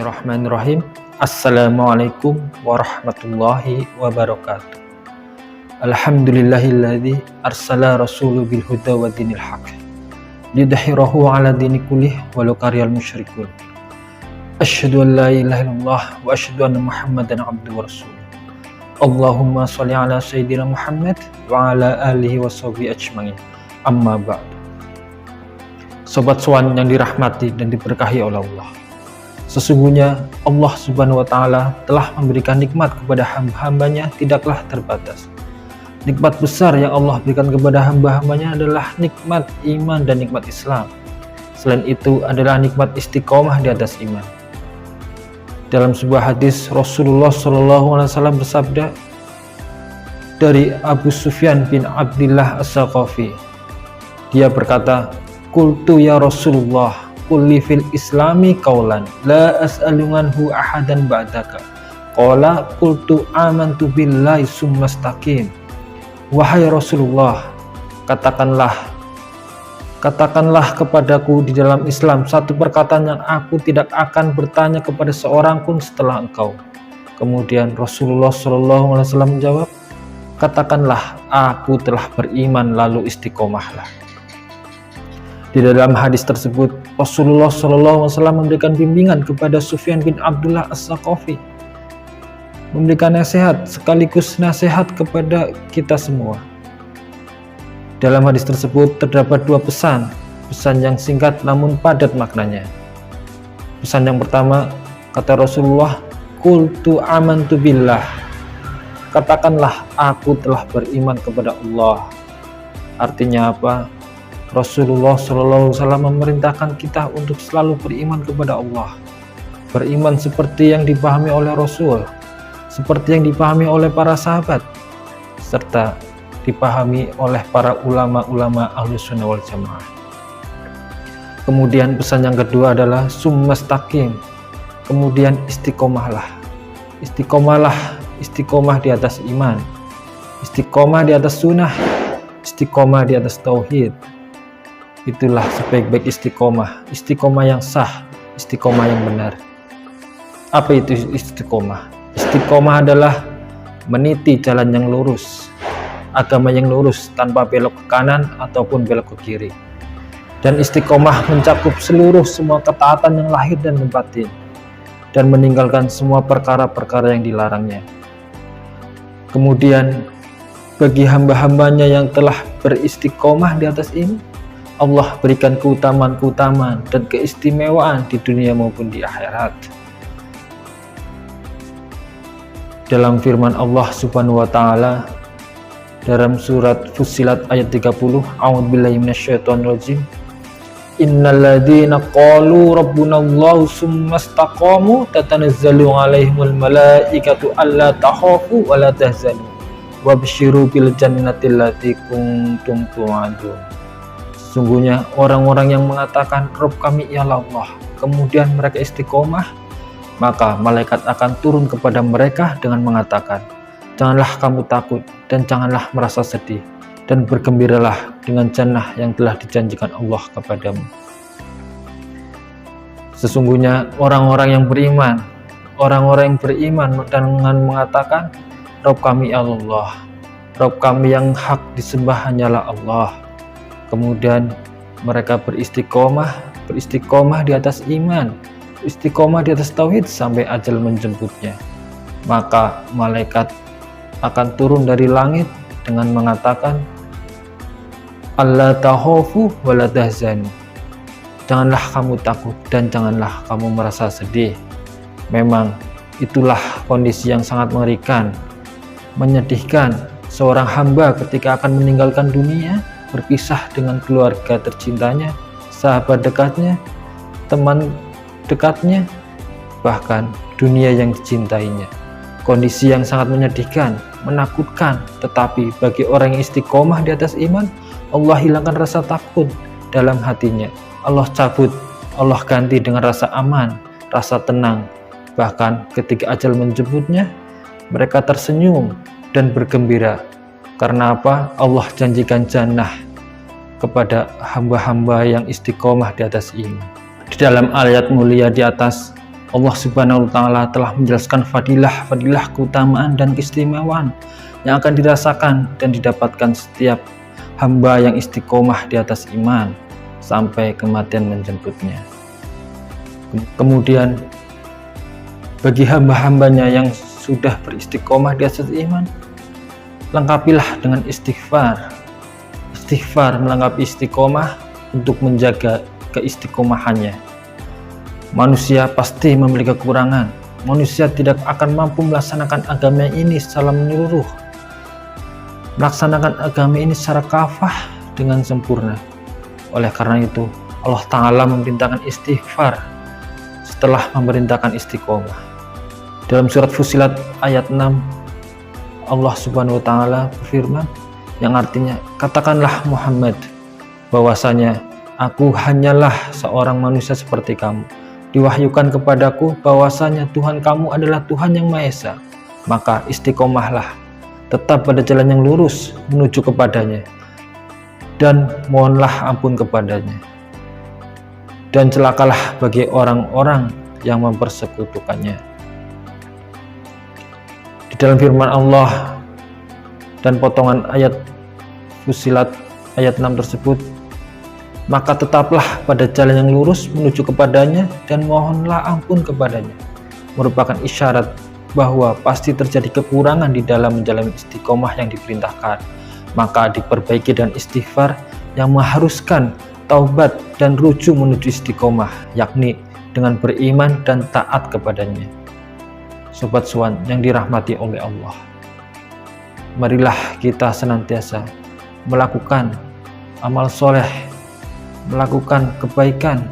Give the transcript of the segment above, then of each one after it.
Bismillahirrahmanirrahim. Assalamualaikum warahmatullahi wabarakatuh. Alhamdulillahilladzi arsala rasuluhu bil huda wa dinil haq lidhhirahu ala dini kullih walau karihal musyrikun. Asyhadu an la ilaha illallah wa asyhadu anna Muhammadan abduhu wa rasuluh. Allahumma shalli ala sayyidina Muhammad wa ala alihi wa sahbihi ajmain. Amma ba'du. Sobat Swan yang dirahmati dan diberkahi oleh Allah. Sesungguhnya Allah Subhanahu wa Ta'ala telah memberikan nikmat kepada hamba-hambanya tidaklah terbatas. Nikmat besar yang Allah berikan kepada hamba-hambanya adalah nikmat iman dan nikmat Islam. Selain itu adalah nikmat istiqomah di atas iman. Dalam sebuah hadis Rasulullah SAW bersabda dari Abu Sufyan bin Abdillah As-Saqafi. Dia berkata, "Qultu ya Rasulullah, kulli fil islami qaulan la as'alunhu ahadan ba'daka." Qala qultu amantu billahi summastaqim. Wahai Rasulullah, katakanlah kepadaku di dalam Islam satu perkataan yang aku tidak akan bertanya kepada seorang pun setelah engkau. Kemudian Rasulullah SAW menjawab, katakanlah aku telah beriman lalu istiqomahlah. Di dalam hadis tersebut, Rasulullah SAW memberikan bimbingan kepada Sufyan bin Abdullah As-Saqafi, memberikan nasihat sekaligus nasihat kepada kita semua. Dalam hadis tersebut terdapat dua pesan yang singkat namun padat maknanya. Pesan yang pertama, kata Rasulullah, qultu amantu billah, katakanlah aku telah beriman kepada Allah. Artinya apa? Rasulullah SAW memerintahkan kita untuk selalu beriman kepada Allah. Beriman seperti yang dipahami oleh Rasul, seperti yang dipahami oleh para sahabat, serta dipahami oleh para ulama-ulama Ahlussunnah wal Jamaah. Kemudian pesan yang kedua adalah summastaqim. Kemudian istiqomahlah. Istiqomah di atas iman, istiqomah di atas sunnah, istiqomah di atas tauhid. Itulah sebaik-baik istiqomah yang sah, istiqomah yang benar. Apa itu istiqomah? Istiqomah adalah meniti jalan yang lurus, agama yang lurus tanpa belok ke kanan ataupun belok ke kiri. Dan istiqomah mencakup semua ketaatan yang lahir dan batin, dan meninggalkan semua perkara-perkara yang dilarangnya. Kemudian bagi hamba-hambanya yang telah beristiqomah di atas ini, Allah berikan keutamaan dan keistimewaan di dunia maupun di akhirat. Dalam firman Allah Subhanahu wa Ta'ala dalam surat Fussilat ayat 30, A'udzubillahi minasyaitonirrajim. Innal ladzina qalu rabbunallahu summastaqamu tatanazzalu 'alaihimul malaikatu alla takhafu wa la tahzanu wabsyiru bil jannati allati kuntum tu'adun. Sesungguhnya orang-orang yang mengatakan Rabb kami ialah Allah, kemudian mereka istiqomah, maka malaikat akan turun kepada mereka dengan mengatakan, janganlah kamu takut dan janganlah merasa sedih, dan bergembiralah dengan jannah yang telah dijanjikan Allah kepadamu. Sesungguhnya orang-orang yang beriman dengan mengatakan Rabb kami Allah, Rabb kami yang hak disembah hanyalah Allah. Kemudian mereka beristiqomah di atas iman, istiqomah di atas tauhid sampai ajal menjemputnya. Maka malaikat akan turun dari langit dengan mengatakan, alla takhafu wa la tahzanu. Janganlah kamu takut dan janganlah kamu merasa sedih. Memang itulah kondisi yang sangat mengerikan, menyedihkan seorang hamba ketika akan meninggalkan dunia, berpisah dengan keluarga tercintanya, sahabat dekatnya, teman dekatnya, bahkan dunia yang dicintainya. Kondisi yang sangat menyedihkan, menakutkan, tetapi bagi orang yang istiqomah di atas iman, Allah hilangkan rasa takut dalam hatinya. Allah cabut, Allah ganti dengan rasa aman, rasa tenang. Bahkan ketika ajal menjemputnya, mereka tersenyum dan bergembira. Karena apa? Allah janjikan jannah kepada hamba-hamba yang istiqomah di atas iman. Di dalam ayat mulia di atas Allah Subhanahu wa Ta'ala telah menjelaskan fadilah-fadilah, keutamaan dan keistimewaan yang akan dirasakan dan didapatkan setiap hamba yang istiqomah di atas iman sampai kematian menjemputnya. Kemudian bagi hamba-hambanya yang sudah beristiqomah di atas iman, lengkapilah dengan istighfar. Istighfar melengkapi istiqomah untuk menjaga keistiqomahannya. Manusia pasti memiliki kekurangan. Manusia tidak akan mampu melaksanakan agama ini secara menyeluruh, melaksanakan agama ini secara kafah dengan sempurna. Oleh karena itu, Allah Ta'ala memerintahkan istighfar setelah memerintahkan istiqomah. Dalam surat Fussilat ayat 6, Allah Subhanahu wa Ta'ala berfirman, yang artinya, katakanlah Muhammad, bahwasanya aku hanyalah seorang manusia seperti kamu. Diwahyukan kepadaku bahwasanya Tuhan kamu adalah Tuhan yang Maha Esa. Maka istiqomahlah, tetap pada jalan yang lurus menuju kepadanya, dan mohonlah ampun kepadanya. Dan celakalah bagi orang-orang yang mempersekutukannya. Di dalam firman Allah dan potongan ayat Fussilat ayat 6 tersebut, maka tetaplah pada jalan yang lurus menuju kepadanya dan mohonlah ampun kepadanya, merupakan isyarat bahwa pasti terjadi kekurangan di dalam menjalani istiqomah yang diperintahkan. Maka diperbaiki dan istighfar yang mengharuskan taubat dan rujuk menuju istiqomah, yakni dengan beriman dan taat kepadanya. Sobat Swan yang dirahmati oleh Allah, marilah kita senantiasa melakukan amal soleh, melakukan kebaikan,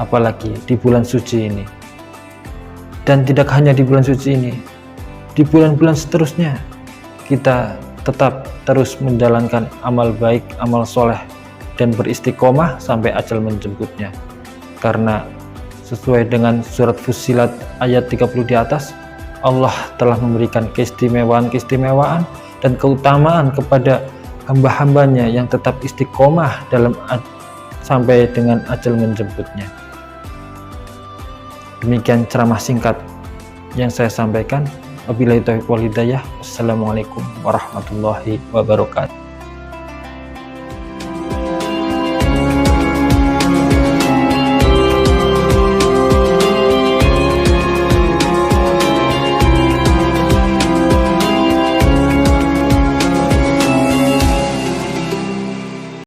apalagi di bulan suci ini. Dan tidak hanya di bulan suci ini, di bulan-bulan seterusnya kita tetap terus menjalankan amal baik, amal soleh, dan beristiqomah sampai ajal menjemputnya. Karena sesuai dengan surat Fussilat ayat 30 di atas, Allah telah memberikan keistimewaan-keistimewaan dan keutamaan kepada hamba-hambanya yang tetap istiqomah dalam sampai dengan ajal menjemputnya. Demikian ceramah singkat yang saya sampaikan. Wabillahi taufiq wal hidayah. Wassalamualaikum warahmatullahi wabarakatuh.